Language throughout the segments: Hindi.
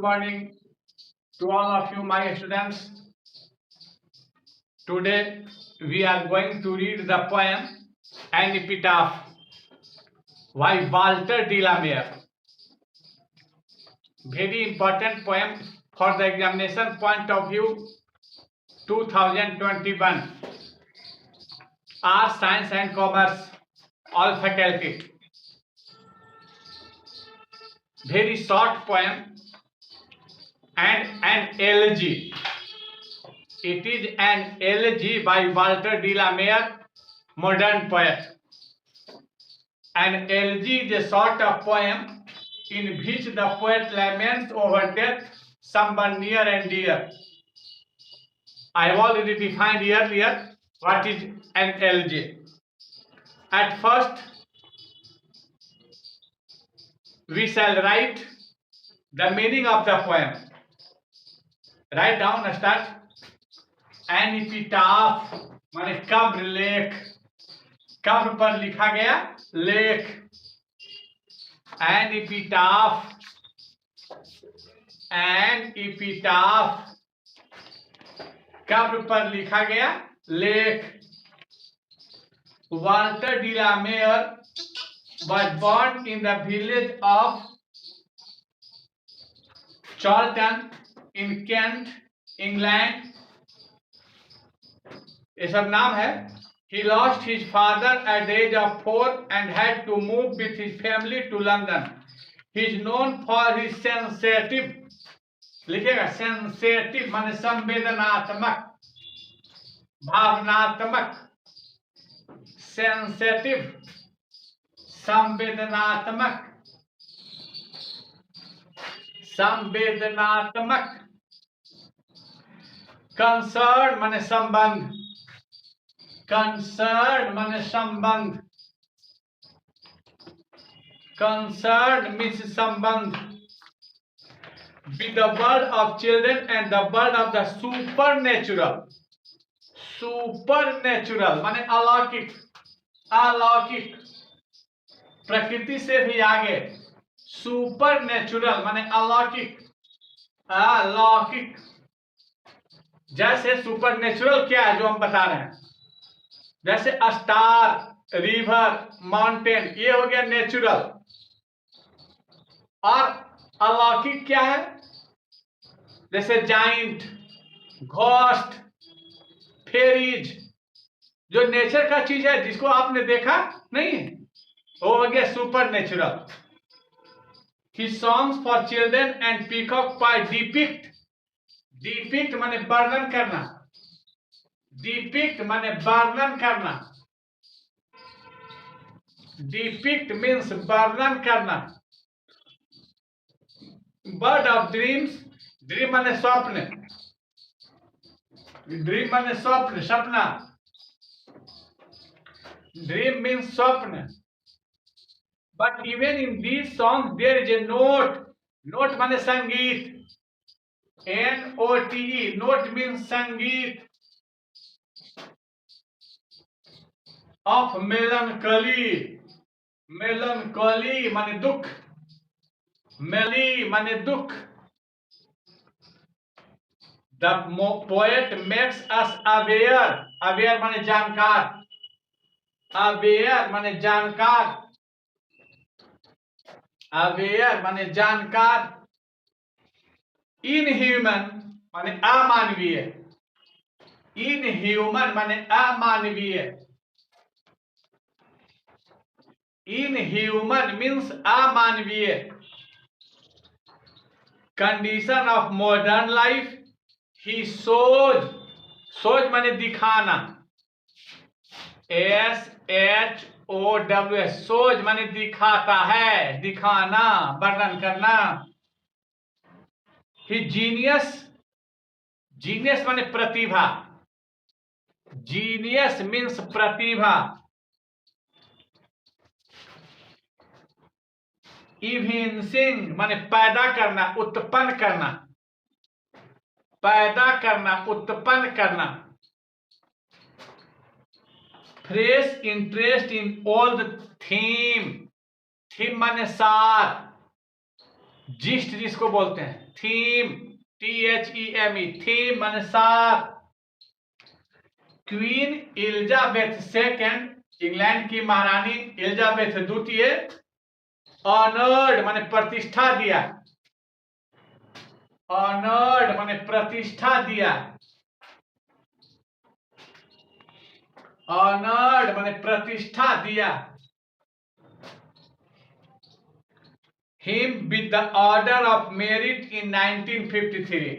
morning to all of you, my students. Today we are going to read the poem An Epitaph by Walter de la Mare. Very important poem for the examination point of view 2021. Arts, Science and Commerce, all faculty. Very short poem and an elegy. It is an elegy by Walter de la Mare, modern poet. An elegy is a sort of poem in which the poet laments over death, someone near and dear. I have already defined earlier what is an elegy. At first, we shall write the meaning of the poem. Write down, start. An epitaph माने कब्र लेख, कब्र पर लिखा गया लेख. An epitaph, an epitaph, कब्र पर लिखा गया लेख. Walter de la Mare was born in the village of Charlton in Kent, England. ये सब नाम है. He lost his father at the age of 4 and had to move with his family to London. He is known for his sensitive, लिखेगा sensitive माने संवेदनात्मक, भावनात्मक, sensitive, संवेदनात्मक, संवेदनात्मक, concern माने संबंध, concern माने संबंध, concern means संबंध with the world of children and the world of the supernatural. supernatural माने अलौकिक, अलौकिक, प्रकृति से भी आगे. supernatural माने अलौकिक, अलौकिक. जैसे सुपरनेचुरल क्या है जो हम बता रहे हैं, जैसे स्टार, रिवर, माउंटेन, ये हो गया नेचुरल. और अलौकिक क्या है, जैसे जाइंट, घोस्ट, फेरीज, जो नेचर का चीज है जिसको आपने देखा नहीं, वो हो गया super natural. His songs for children and peacock pie depict, depict माने वर्णन करना, depict माने वर्णन करना, depict means वर्णन करना. bird of dreams, dream माने स्वप्न, dream माने स्वप्न, सपना, dream means स्वप्न. But even in these songs there is a note, note माने संगीत, N-O-T-E, note means संगीत of melancholy, melancholy माने दुख, melancholy माने दुख. The poet makes us aware, aware माने जानकार, aware माने जानकार, aware माने जानकार. Inhuman माने अमानवीय, inhuman माने अमानवीय. Inhuman means अमानवीय. Condition of modern life, he shows, shows माने दिखाना, S-H-O-W-S, shows माने दिखाता है, दिखाना, वर्णन करना. He genius, genius माने प्रतिभा, genius means प्रतिभा. Evincing माने पैदा करना, उत्पन्न करना, पैदा करना, उत्पन्न करना. Fresh interest in old theme, theme माने सार, जिस्ट जिसको बोलते हैं, थीम, THEME, थीम माने सार। क्वीन एलिजाबेथ सेकंड, इंग्लैंड की महारानी एलिजाबेथ द्वितीय, ऑनर्ड माने प्रतिष्ठा दिया, ऑनर्ड माने प्रतिष्ठा दिया, ऑनर्ड माने प्रतिष्ठा दिया, him with the order of merit in 1953।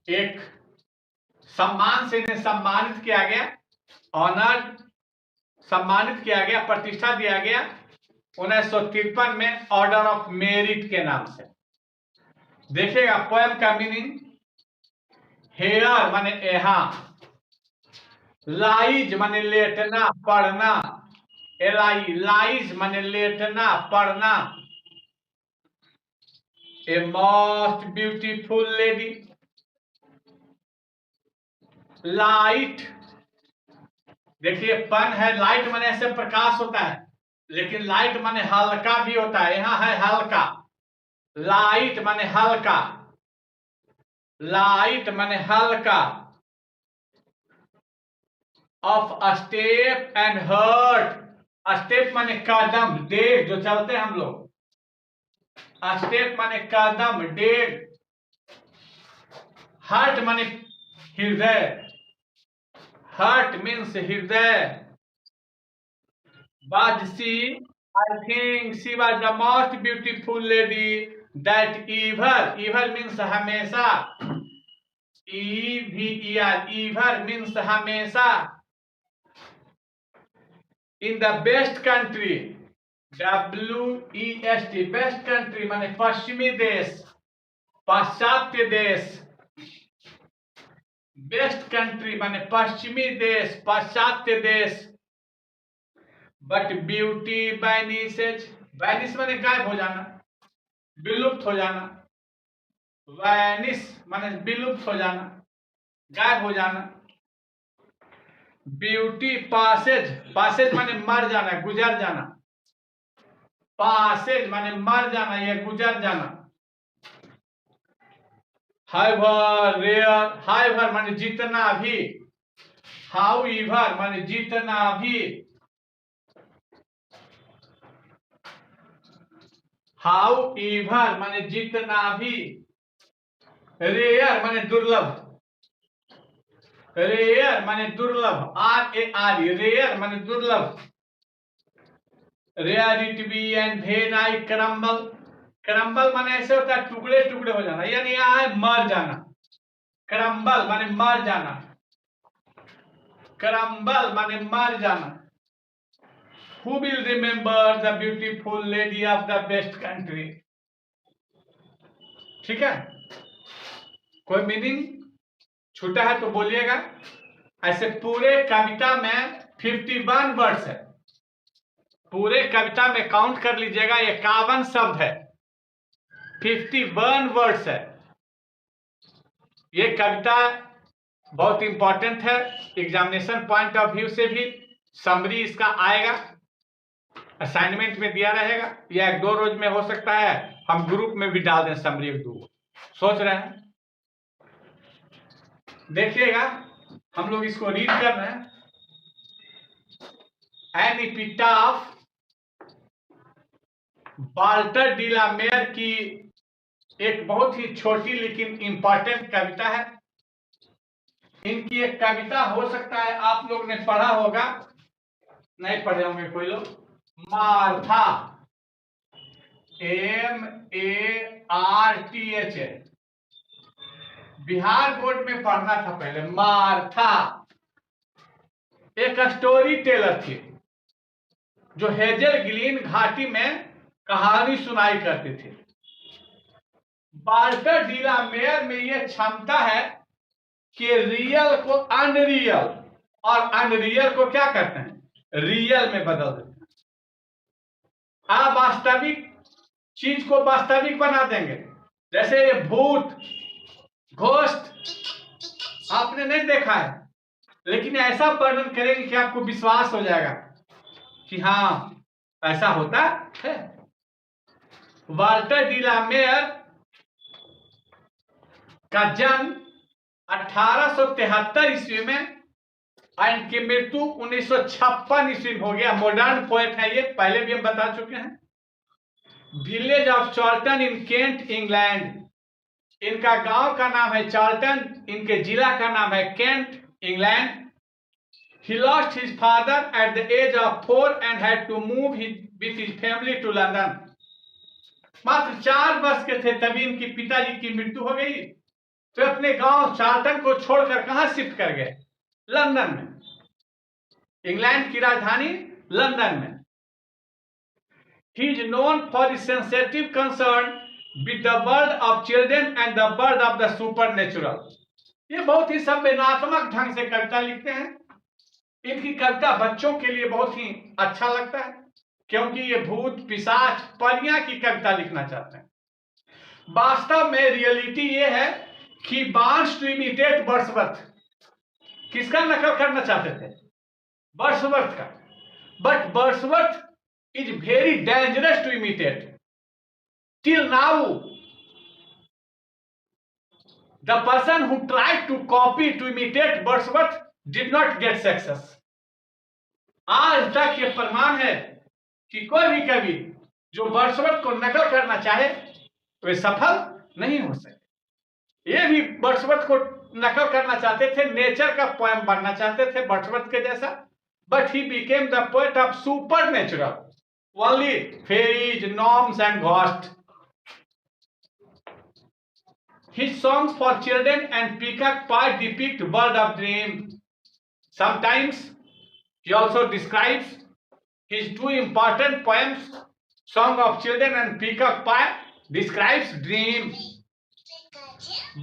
एक सम्मान से इन्हें सम्मानित किया गया, ऑनर्ड सम्मानित किया गया, प्रतिष्ठा दिया गया 1953 में ऑर्डर ऑफ मेरिट के नाम से। देखिएगा पोएम का मीनिंग, हेयर माने यहाँ, लाइज माने लेटना पढ़ना, लाइज माने लेटना पढ़ना, a most beautiful lady, light, देखिए पन है, लाइट माने ऐसे प्रकाश होता है, लेकिन लाइट माने हल्का भी होता है, यहां है हल्का, लाइट माने हल्का, लाइट माने हल्का, of step and hurt, step माने कदम, डेग जो चलते हैं हम लोग, स्टेप माने कदम डेग, हर्ट माने हृदय, हर्ट मीन्स हृदय, was she, I think she was the most beautiful lady that ever means हमेशा, ever means हमेशा, in the best country, WEST, best country माने पश्चिमी देश, पाश्चात्य देश, बेस्ट कंट्री माने पश्चिमी देश, पाश्चात्य देश, बट ब्यूटी वैनिशेज, वैनिश माने गायब हो जाना, विलुप्त हो जाना, वैनिश माने विलुप्त हो जाना, गायब हो जाना, ब्यूटी पासेज, पासेज माने मर जाना, गुजर जाना, पासेज माने मर जाना या गुजर जाना, हाइवर रेयर, हाइवर माने जितना भी, हाउएवर माने जितना भी, हाउएवर माने जितना भी, रेयर माने दुर्लभ, रेयर माने दुर्लभ, RAR, रेयर माने दुर्लभ, rarity and when I crumble, crumble माने ऐसे होता है टुकड़े टुकड़े हो जाना, यानी यहाँ है मर जाना, क्रम्बल माने मर जाना, क्रम्बल माने मर जाना, Who will remember the beautiful lady of the best country? ठीक है, कोई मीनिंग छूटा है तो बोलिएगा। ऐसे पूरे कविता में 51 वर्ड्स है, पूरे कविता में काउंट कर लीजिएगा 51 शब्द है, 51 वर्ड्स है। ये कविता बहुत इंपॉर्टेंट है, एग्जामिनेशन पॉइंट ऑफ व्यू से भी समरी इसका आएगा, असाइनमेंट में दिया रहेगा, या 1-2 रोज में हो सकता है हम ग्रुप में भी डाल दें समरी 1-2, सोच रहे हैं। देखिएगा हम लोग इसको रीड कर रहे हैं। An epitaph, Walter de la Mare की एक बहुत ही छोटी लेकिन इंपॉर्टेंट कविता है। इनकी एक कविता हो सकता है आप लोग ने पढ़ा होगा, नहीं पढ़े होंगे कोई लोग, मार्था, MARTH, बिहार बोर्ड में पढ़ना था पहले। मार्था एक स्टोरी टेलर थी जो हेजल ग्रीन घाटी में कहानी सुनाई करती थी। वाल्टर डी ला मेयर में यह क्षमता है कि रियल को अनरियल और अनरियल को क्या करते हैं, रियल में बदल देते हैं। अवास्तविक चीज को वास्तविक बना देंगे। जैसे ये भूत, घोस्ट आपने नहीं देखा है, लेकिन ऐसा वर्णन करेंगे कि आपको विश्वास हो जाएगा कि हाँ ऐसा होता है। वाल्टर डी ला मेयर का जन्म 1873 ईस्वी में और इनकी मृत्यु 1956 ईस्वी में हो गया। मॉडर्न पोएट है ये, पहले भी हम बता चुके हैं। Village of Charlton in Kent, England. इनका गांव का नाम है चार्ल्टन, इनके जिला का नाम है Kent, England. He lost his father at the age of 4 and had to move with his family to London. मात्र 4 वर्ष के थे तभी इनकी पिताजी की मृत्यु हो गई, तो अपने गांव चार्ल्टन को छोड़कर कहां शिफ्ट कर गए? लंदन में, इंग्लैंड की राजधानी लंदन में। He is known for his sensitive concern with the world of children and the world of the supernatural. ये बहुत ही संवेदनात्मक ढंग से कविता लिखते हैं। इनकी कविता बच्चों के लिए बहुत ही अच्छा लगता है, क्योंकि ये भूत, पिशाच, परियां की कविता लिखना चाहते हैं। वास्तव में रियलिटी ये है कि वांट्स टू इमिटेट वर्ड्सवर्थ। किसका नकल करना चाहते थे? वर्ड्सवर्थ का। But Wordsworth is very dangerous to imitate. Till now the person who tried to copy to imitate Wordsworth did not get success. आज तक ये प्रमाण है कि कोई भी कवि जो वर्ड्सवर्थ को नकल करना चाहे वे सफल नहीं हो सके। ये भी वर्ड्सवर्थ को नकल करना चाहते थे, नेचर का पोएम बनना चाहते थे वर्ड्सवर्थ के जैसा, but he became the poet of supernatural, only fairies, gnomes and ghost. His songs for children and peacock pie depict world of dream. Sometimes he also describes his 2 important poems, Song of Children and Peacock Pie, describes dream.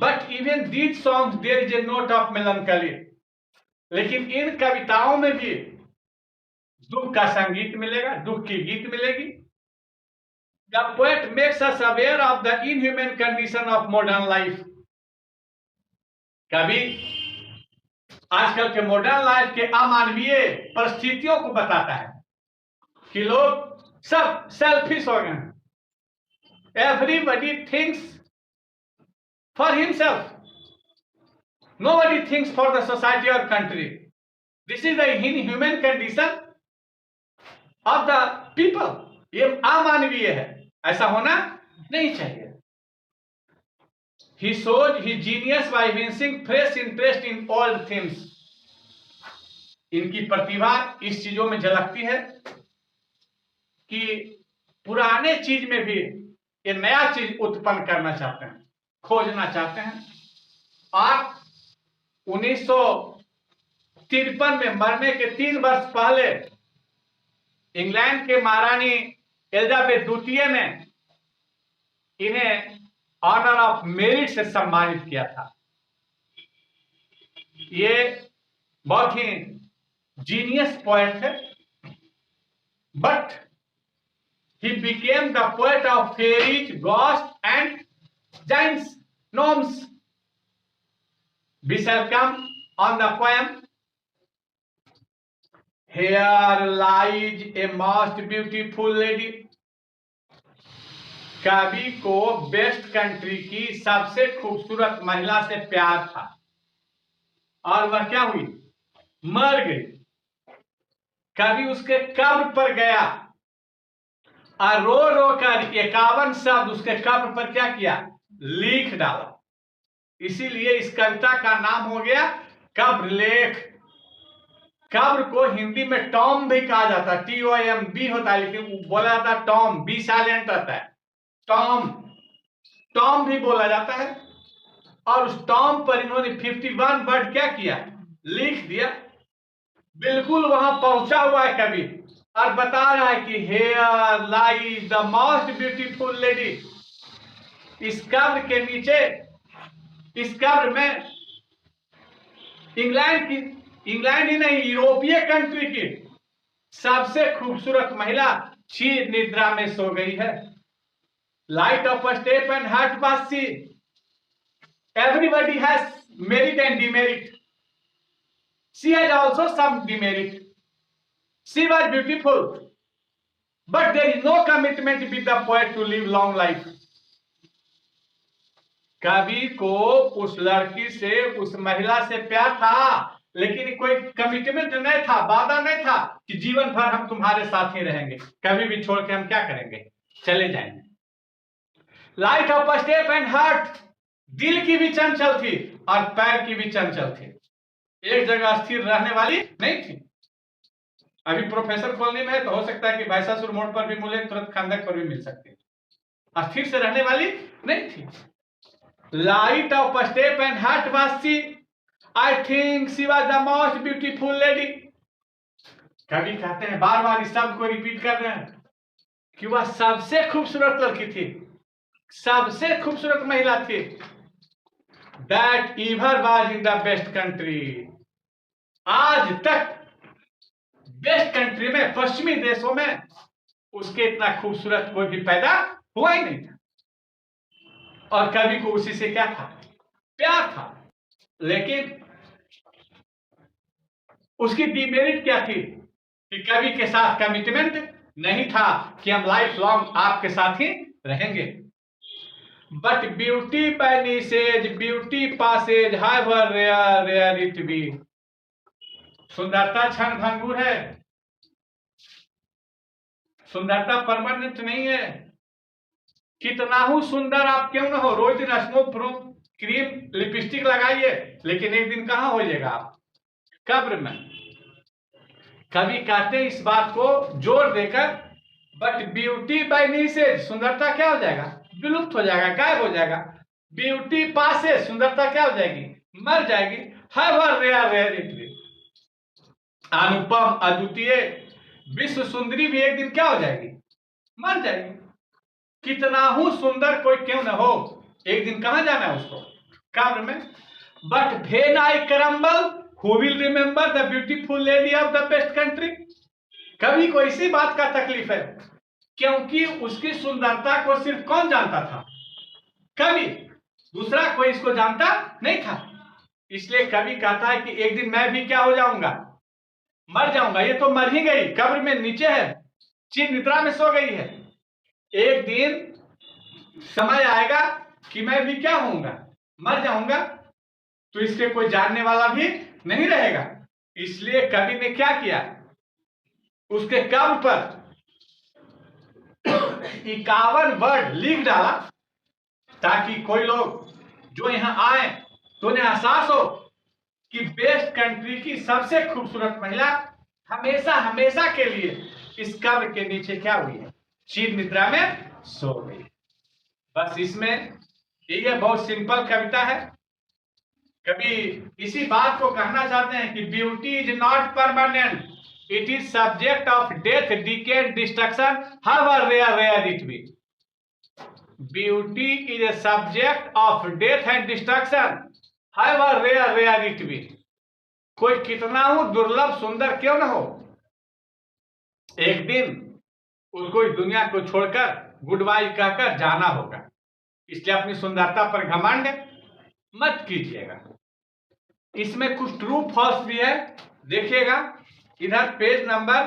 But even these songs there is a note of melancholy. लेकिन इन कविताओं में भी दुख का संगीत मिलेगा, दुख की गीत मिलेगी। The poet makes us aware of the inhuman condition of modern life. कवि आजकल के मॉडर्न लाइफ के अमानवीय परिस्थितियों को बताता है कि लोग सब सेल्फिश हो गए हैं। Everybody thinks for himself, nobody thinks for the society और country. This is the human condition of the people. ये अमानवीय है, ऐसा होना नहीं चाहिए। He showed his genius by evincing fresh interest in old themes. इनकी प्रतिभा इस चीजों में झलकती है कि पुराने चीज में भी ये नया चीज उत्पन्न करना चाहते हैं, खोजना चाहते हैं। और 1953 में मरने के 3 वर्ष पहले इंग्लैंड के महारानी एलिजाबेथ द्वितीय ने इन्हें ऑनर ऑफ मेरिट से सम्मानित किया था। ये बहुत ही जीनियस पोएट थे, but he became the poet of fairies, ghost and giants, gnomes. We shall come on the poem Here lies a most beautiful lady. कवि को वेस्ट कंट्री की सबसे खूबसूरत महिला से प्यार था और वह क्या हुई? मर गई। कवि उसके कब्र पर गया और रो रो कर 51 शब्द उसके कब्र पर क्या किया? लिख डाला। इसीलिए इस कविता का नाम हो गया कब्र लेख। कब्र को हिंदी में टॉम भी कहा जाता है, TOMB होता है, लेकिन बोला जाता है टॉम, बी साइलेंट रहता है। टॉम भी बोला जाता है। और उस टॉम पर इन्होंने 51 वर्ड क्या किया? लिख दिया। बिल्कुल वहां पहुंचा हुआ है कवि और बता रहा है कि here lies the most beautiful lady. इस कब्र के नीचे, इस कब्र में इंग्लैंड ही नहीं, यूरोपीय कंट्री की सबसे खूबसूरत महिला क्षीर निद्रा में सो गई है। Light of a step and heart was she. Everybody has merit and demerit. She has also some demerit. She was beautiful, but there is no commitment with the poet to live long life. कवि को उस लड़की से, उस महिला से प्यार था, लेकिन कोई कमिटमेंट नहीं था, वादा नहीं था कि जीवन भर हम तुम्हारे साथ ही रहेंगे, कभी भी छोड़ के हम क्या करेंगे, चले जाएंगे। Light of step and heart, दिल की भी चंचल थी और पैर की भी चंचल थी, एक जगह स्थिर रहने वाली नहीं थी। अभी प्रोफेसर कॉलोनी में है तो हो सकता है कि भाईसासुर मोड़ पर भी मिले, तुरंत खंडक पर भी मिल सकती है, स्थिर से रहने वाली नहीं थी। Light of step and heart was she. I think she was the most beautiful lady. कवि कहते हैं, बार बार इस शब्द को रिपीट कर रहे हैं कि वह सबसे खूबसूरत लड़की थी, सबसे खूबसूरत महिला थी। That ever was in the best country. आज तक बेस्ट कंट्री में, पश्चिमी देशों में उसके इतना खूबसूरत कोई भी पैदा हुआ ही नहीं था। और कवि को उसी से क्या था, प्यार था। लेकिन उसकी डिमेरिट क्या थी कि कवि के साथ कमिटमेंट नहीं था कि हम लाइफ लॉन्ग आपके साथ ही रहेंगे। But beauty perishes, beauty passes, however rare, rare it be. सुंदरता क्षण भंगुर है, सुंदरता परमानेंट नहीं है। कितना ही सुंदर आप क्यों ना हो, रोज दिन स्नो क्रीम लिपस्टिक लगाइए, लेकिन एक दिन कहां हो जाएगा आप, कब्र में। कवि कहते हैं इस बात को जोर देकर, बट ब्यूटी बाय नीसेज, सुंदरता क्या हो जाएगा, विलुप्त हो जाएगा, गायब हो जाएगा। ब्यूटी पासे, सुंदरता क्या हो जाएगी, मर जाएगी। हर रेयर रेयर इट बी, अनुपम अद्वितीय विश्व सुंदरी भी एक दिन क्या हो जाएगी, मर जाएगी। कितना ही सुंदर कोई क्यों न हो, एक दिन कहां जाना है उसको, कब्र में। But when I crumble, who will remember the beautiful lady of the best country. कभी को इसी बात का तकलीफ है, क्योंकि उसकी सुंदरता को सिर्फ कौन जानता था, कवि, दूसरा कोई इसको जानता नहीं था। इसलिए कवि कहता है कि एक दिन मैं भी क्या हो जाऊंगा, मर जाऊंगा। ये तो मर ही गई, कब्र में नीचे है, चिर निद्रा में सो गई है। एक दिन समय आएगा कि मैं भी क्या होऊंगा, मर जाऊंगा, तो इसके कोई जानने वाला भी नहीं रहेगा। इसलिए कवि ने क्या किया, उसके कब्र पर 51 वर्ड लिख डाला, ताकि कोई लोग जो यहां आए तो उन्हें एहसास हो कि बेस्ट कंट्री की सबसे खूबसूरत महिला हमेशा हमेशा के लिए इस कब्र के नीचे क्या हुई है, चिर निद्रा में सो गई। बस इसमें ये बहुत सिंपल कविता है। कभी इसी बात को कहना चाहते हैं कि beauty is not permanent, it is subject of death, decay and destruction, however rare rare it be. Beauty is a subject of death and destruction, however rare rare it be. कोई कितना हो दुर्लभ सुंदर क्यों ना हो, एक दिन उसको इस दुनिया को छोड़कर गुड बाय कहकर जाना होगा। इसलिए अपनी सुंदरता पर घमंड मत कीजिएगा। इसमें कुछ ट्रू फॉल्स भी है, देखिएगा इधर पेज नंबर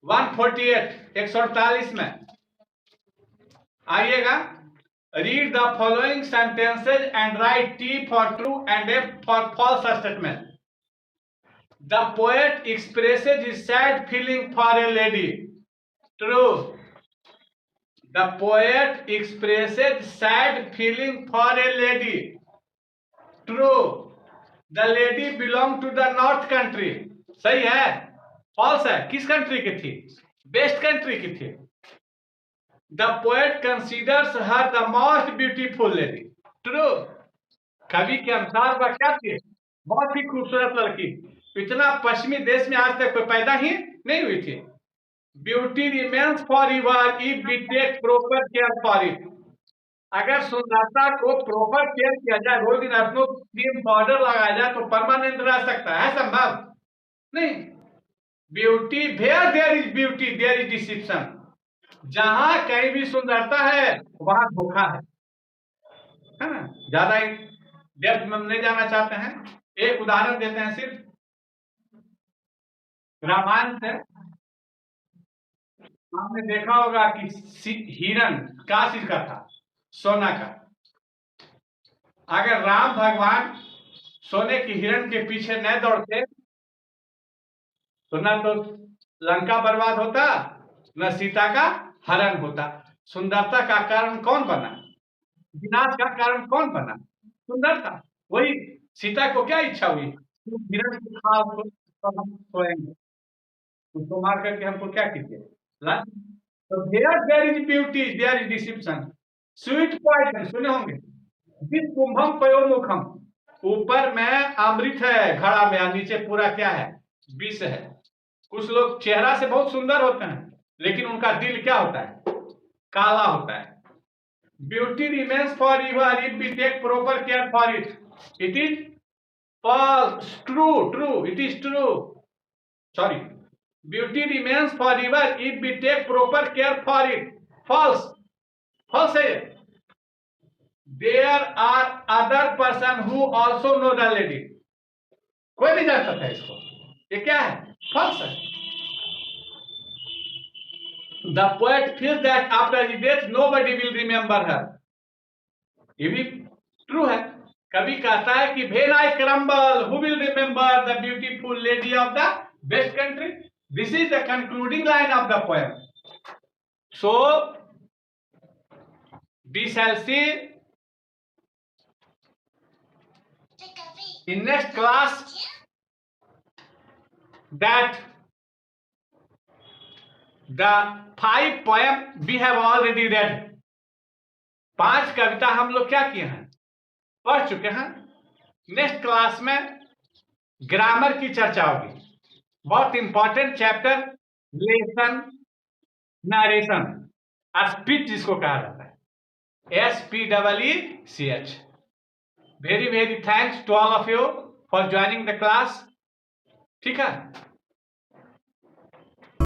148, 148 में आइएगा। Read the following sentences and write T for true and F for false statement. The poet expresses his sad feeling for a lady. True. The poet expresses sad feeling for a lady. True. The lady belonged to the north country. सही है, false है, किस कंट्री की थी, बेस्ट कंट्री की थी। The poet considers her the most beautiful lady. True. कवि के अनुसार वह क्या थी, बहुत ही खूबसूरत लड़की, इतना पश्चिमी देश में आज तक कोई पैदा ही नहीं हुई थी। Beauty remains for ever if we take proper care for it. अगर सुंदरता को प्रॉपर केयर किया जाए, रोज दिन स्नो क्रीम पाउडर लगाया जाए, तो परमानेंट रह सकता है संभव नहीं। Beauty where there is beauty there is deception. जहां कहीं भी सुंदरता है वहां धोखा है ना। ज्यादा डेप्थ में नहीं जाना चाहते हैं, एक उदाहरण देते हैं सिर्फ रामायण से। आपने देखा होगा कि हिरण का चीज का था, सोना का। अगर राम भगवान सोने की हिरण के पीछे न दौड़ते तो न तो लंका बर्बाद होता, न सीता का हरण होता। सुंदरता का कारण कौन बना? विनाश का कारण कौन बना? सुंदरता। वही सीता को क्या इच्छा हुई? तुम हिरण को खाओ तो हम सोएंगे, उसको मार करके हमको क्या कीजिए? ला- तो there is beauty, there is deception. Sweet poison सुने होंगे, जिस कुंभम पयोमुखम, ऊपर में अमृत है घड़ा में और नीचे पूरा क्या है? विष है। कुछ लोग चेहरा से बहुत सुंदर होते हैं लेकिन उनका दिल क्या होता है? काला होता है। Beauty remains for ever if we take proper care for it. It is false, true, true, it is true, sorry. Beauty remains for ever if we take proper care for it. False, false है। There are other person who also know the lady. कोई नहीं जानता था इसको, ये क्या है? फॉल्स है। The poet feels that after his death nobody will remember her. ये भी ट्रू है। कभी कहता है कि when I crumble, who will remember the beautiful lady of the best country? This is the concluding line of the poem. So we shall see in next class that the 5 poem we have already read. 5 कविता हम लोग क्या किए हैं? पढ़ चुके हैं। नेक्स्ट क्लास में ग्रामर की चर्चा होगी। बहुत important chapter, lesson, narration, speech जिसको कहा जाता है, SPEECH। Very very thanks to all of you for joining the class. ठीक है।